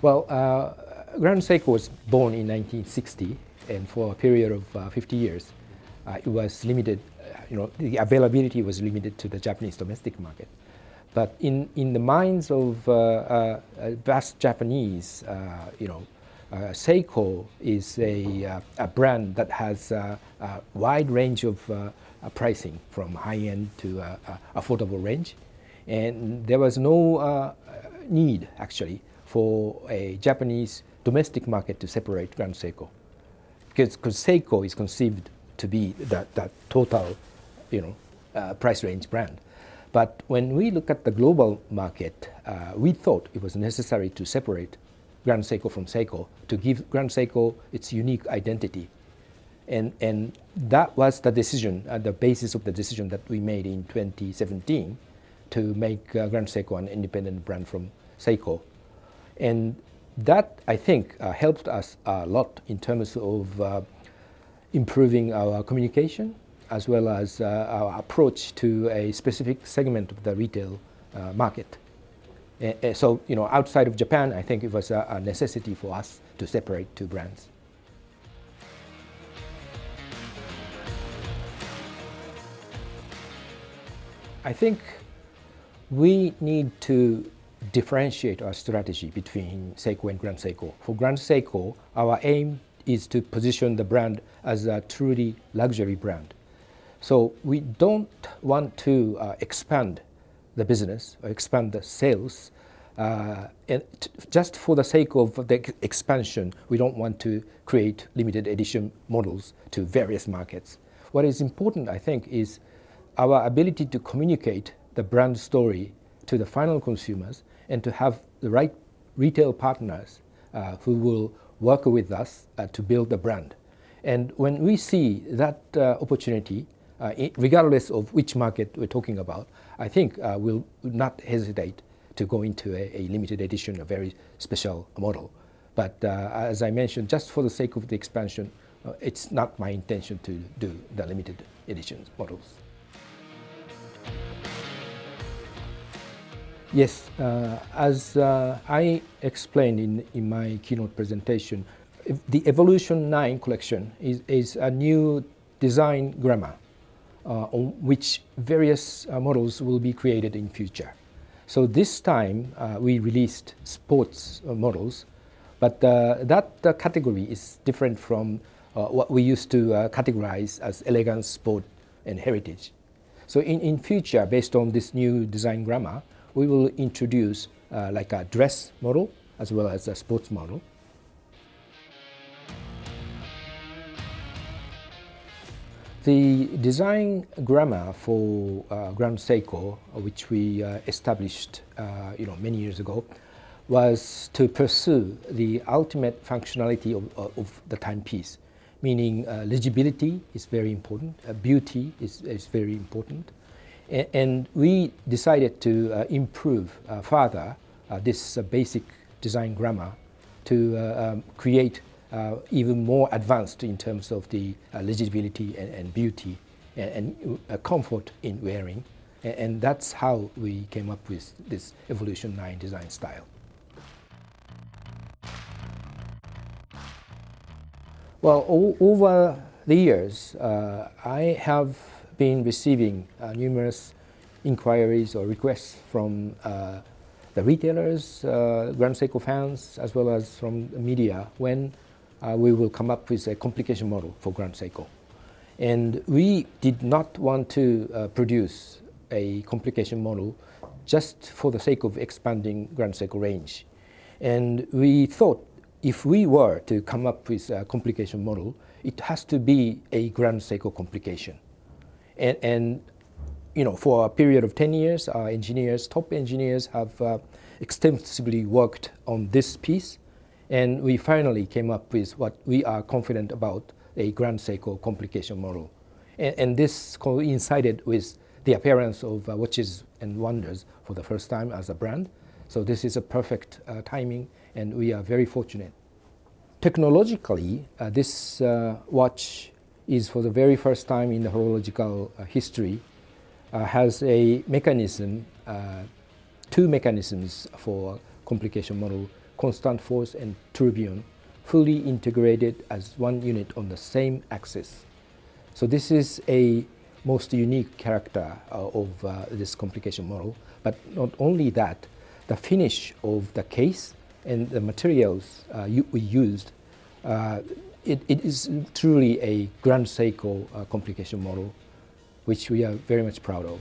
Well, Grand Seiko was born in 1960, and for a period of 50 years, it was limited. The availability was limited to the Japanese domestic market. But in the minds of vast Japanese, Seiko is a brand that has a wide range of pricing, from high-end to affordable range. And there was no need, actually, for a Japanese domestic market to separate Grand Seiko. Because Seiko is conceived to be that total, price range brand. But when we look at the global market, we thought it was necessary to separate Grand Seiko from Seiko to give Grand Seiko its unique identity. And that was the decision, the basis of the decision that we made in 2017 to make Grand Seiko an independent brand from Seiko. And that, I think, helped us a lot in terms of improving our communication, as well as our approach to a specific segment of the retail market. So, outside of Japan, I think it was a necessity for us to separate two brands. I think we need to differentiate our strategy between Seiko and Grand Seiko. For Grand Seiko, our aim is to position the brand as a truly luxury brand. So we don't want to expand the business or expand the sales. And just for the sake of the expansion, we don't want to create limited edition models to various markets. What is important, I think, is our ability to communicate the brand story to the final consumers and to have the right retail partners who will work with us to build the brand. And when we see that opportunity, regardless of which market we're talking about, I think we'll not hesitate to go into a limited edition, a very special model. But as I mentioned, just for the sake of the expansion, it's not my intention to do the limited editions models. Yes, as I explained in my keynote presentation, the Evolution 9 collection is a new design grammar on which various models will be created in future. So this time we released sports models, but that category is different from what we used to categorize as elegance, sport, and heritage. So in future, based on this new design grammar, we will introduce like a dress model as well as a sports model. The design grammar for Grand Seiko, which we established many years ago, was to pursue the ultimate functionality of the timepiece, meaning legibility is very important, beauty is very important. And we decided to improve further this basic design grammar to create even more advanced in terms of the legibility and beauty and comfort in wearing. And that's how we came up with this Evolution 9 design style. Well, over the years, I have been receiving numerous inquiries or requests from the retailers, Grand Seiko fans, as well as from the media when we will come up with a complication model for Grand Seiko. And we did not want to produce a complication model just for the sake of expanding Grand Seiko range. And we thought if we were to come up with a complication model, it has to be a Grand Seiko complication. And for a period of 10 years, our engineers, top engineers, have extensively worked on this piece. And we finally came up with what we are confident about, a Grand Seiko complication model. And this coincided with the appearance of Watches and Wonders for the first time as a brand. So this is a perfect timing, and we are very fortunate. Technologically, this watch is for the very first time in the horological history, has a mechanism, two mechanisms for complication model, constant force and tourbillon fully integrated as one unit on the same axis. So this is a most unique character of this complication model. But not only that, the finish of the case and the materials we used, it is truly a Grand Seiko complication model, which we are very much proud of.